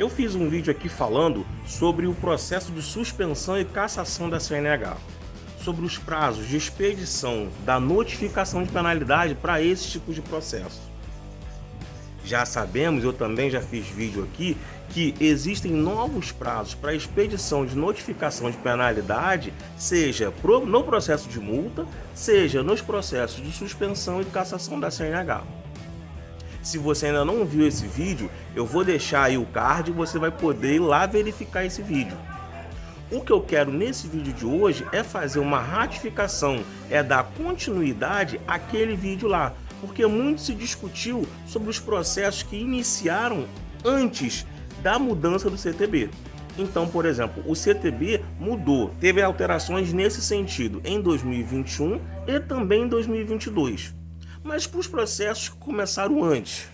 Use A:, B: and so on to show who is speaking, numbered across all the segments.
A: Eu fiz um vídeo aqui falando sobre o processo de suspensão e cassação da CNH, sobre os prazos de expedição da notificação de penalidade para esse tipo de processo. Já sabemos, eu também já fiz vídeo aqui, que existem novos prazos para expedição de notificação de penalidade, seja no processo de multa, seja nos processos de suspensão e cassação da CNH. Se você ainda não viu esse vídeo, eu vou deixar aí o card e você vai poder ir lá verificar esse vídeo. O que eu quero nesse vídeo de hoje é fazer uma ratificação, é dar continuidade àquele vídeo lá, porque muito se discutiu sobre os processos que iniciaram antes da mudança do CTB. Então, por exemplo, o CTB mudou, teve alterações nesse sentido em 2021 e também em 2022. Mas para os processos que começaram antes,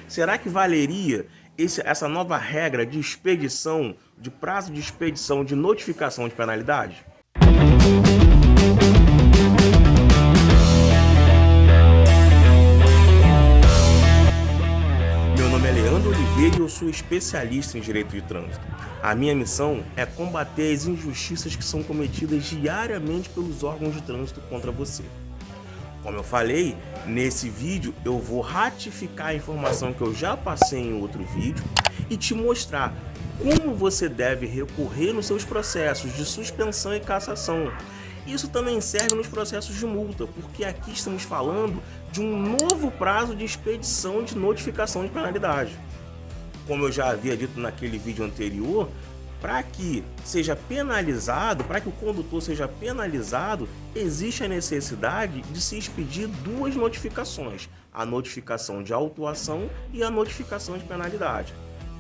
A: será que valeria essa nova regra de expedição, de prazo de expedição de notificação de penalidade? Meu nome é Leandro Oliveira e eu sou especialista em direito de trânsito. A minha missão é combater as injustiças que são cometidas diariamente pelos órgãos de trânsito contra você. Como eu falei, nesse vídeo eu vou ratificar a informação que eu já passei em outro vídeo e te mostrar como você deve recorrer nos seus processos de suspensão e cassação. Isso também serve nos processos de multa, porque aqui estamos falando de um novo prazo de expedição de notificação de penalidade. Como eu já havia dito naquele vídeo anterior, para que seja penalizado, para que o condutor seja penalizado, existe a necessidade de se expedir duas notificações, a notificação de autuação e a notificação de penalidade.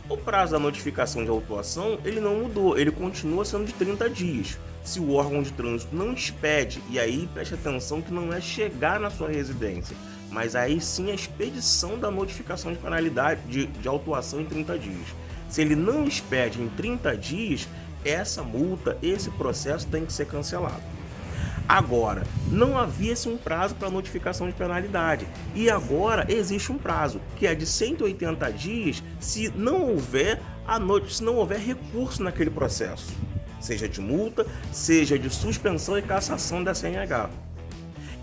A: O prazo da notificação de autuação ele não mudou, ele continua sendo de 30 dias. Se o órgão de trânsito não expede, e aí preste atenção que não é chegar na sua residência, mas aí sim a expedição da notificação de penalidade de autuação em 30 dias. Se ele não expede em 30 dias, essa multa, esse processo tem que ser cancelado. Agora, não havia um prazo para notificação de penalidade e agora existe um prazo, que é de 180 dias se não houver recurso naquele processo, seja de multa, seja de suspensão e cassação da CNH.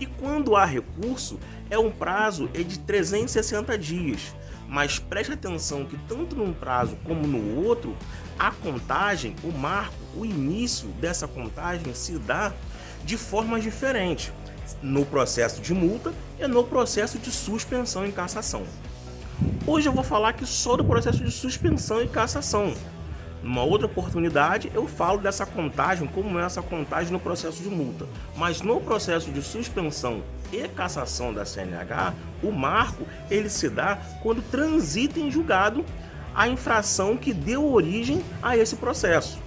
A: E quando há recurso, é um prazo de 360 dias. Mas preste atenção que tanto num prazo como no outro, a contagem, o marco, o início dessa contagem se dá de formas diferentes, no processo de multa e no processo de suspensão e cassação. Hoje eu vou falar aqui só do processo de suspensão e cassação. Numa outra oportunidade eu falo dessa contagem, como é essa contagem no processo de multa. Mas no processo de suspensão e cassação da CNH, o marco ele se dá quando transita em julgado a infração que deu origem a esse processo.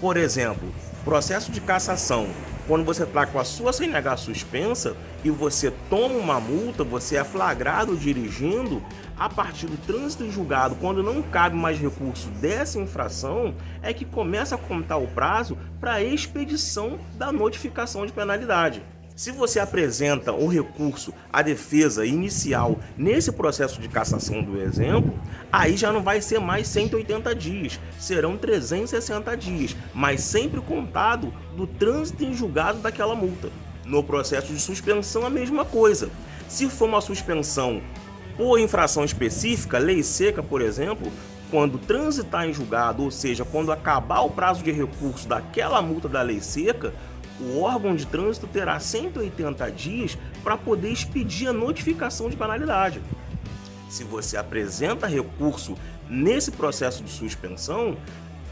A: Por exemplo, processo de cassação, quando você está com a sua CNH suspensa e você toma uma multa, você é flagrado dirigindo, a partir do trânsito em julgado, quando não cabe mais recurso dessa infração, é que começa a contar o prazo para a expedição da notificação de penalidade. Se você apresenta o recurso à defesa inicial nesse processo de cassação do exemplo, aí já não vai ser mais 180 dias, serão 360 dias, mas sempre contado do trânsito em julgado daquela multa. No processo de suspensão, a mesma coisa. Se for uma suspensão por infração específica, lei seca, por exemplo, quando transitar em julgado, ou seja, quando acabar o prazo de recurso daquela multa da lei seca, o órgão de trânsito terá 180 dias para poder expedir a notificação de penalidade. Se você apresenta recurso nesse processo de suspensão,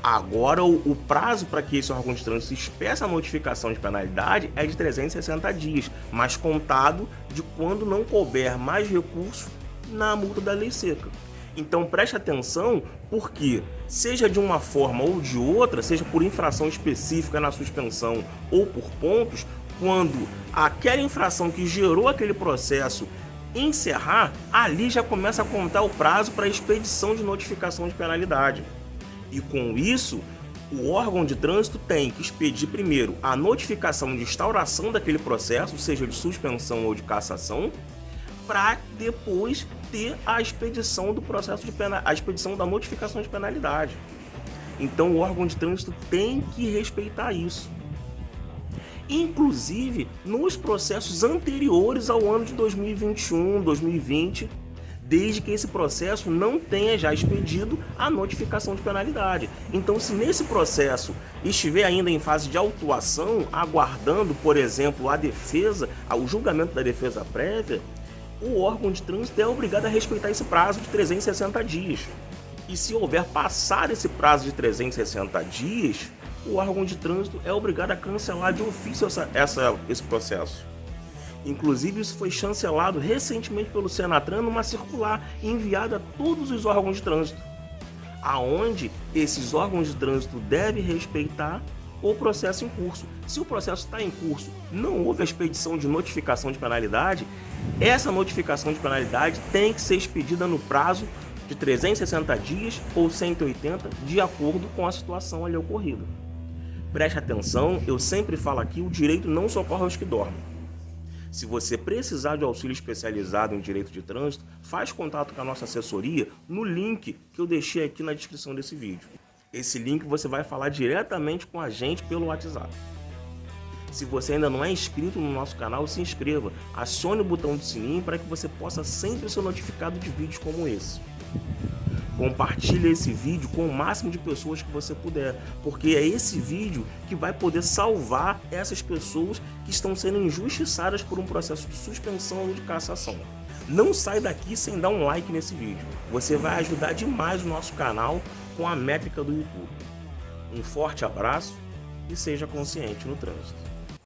A: agora o prazo para que esse órgão de trânsito expeça a notificação de penalidade é de 360 dias, mas contado de quando não couber mais recurso na multa da lei seca. Então preste atenção, porque seja de uma forma ou de outra, seja por infração específica na suspensão ou por pontos, quando aquela infração que gerou aquele processo encerrar, ali já começa a contar o prazo para a expedição de notificação de penalidade. E com isso, o órgão de trânsito tem que expedir primeiro a notificação de instauração daquele processo, seja de suspensão ou de cassação, para depois ter a expedição do processo de a expedição da notificação de penalidade. Então o órgão de trânsito tem que respeitar isso. Inclusive nos processos anteriores ao ano de 2021, 2020, desde que esse processo não tenha já expedido a notificação de penalidade. Então, se nesse processo estiver ainda em fase de autuação, aguardando, por exemplo, a defesa, o julgamento da defesa prévia, o órgão de trânsito é obrigado a respeitar esse prazo de 360 dias. E se houver passar esse prazo de 360 dias, o órgão de trânsito é obrigado a cancelar de ofício esse processo. Inclusive, isso foi chancelado recentemente pelo Senatran numa circular enviada a todos os órgãos de trânsito, aonde esses órgãos de trânsito devem respeitar o processo em curso. Se o processo está em curso, não houve a expedição de notificação de penalidade, essa notificação de penalidade tem que ser expedida no prazo de 360 dias ou 180, de acordo com a situação ali ocorrida. Preste atenção, eu sempre falo aqui, o direito não socorre aos que dormem. Se você precisar de auxílio especializado em direito de trânsito, faz contato com a nossa assessoria no link que eu deixei aqui na descrição desse vídeo. Esse link você vai falar diretamente com a gente pelo WhatsApp. Se você ainda não é inscrito no nosso canal, se inscreva, acione o botão do sininho para que você possa sempre ser notificado de vídeos como esse. Compartilhe esse vídeo com o máximo de pessoas que você puder, porque é esse vídeo que vai poder salvar essas pessoas que estão sendo injustiçadas por um processo de suspensão ou de cassação. Não sai daqui sem dar um like nesse vídeo. Você vai ajudar demais o nosso canal com a métrica do YouTube. Um forte abraço e seja consciente no trânsito.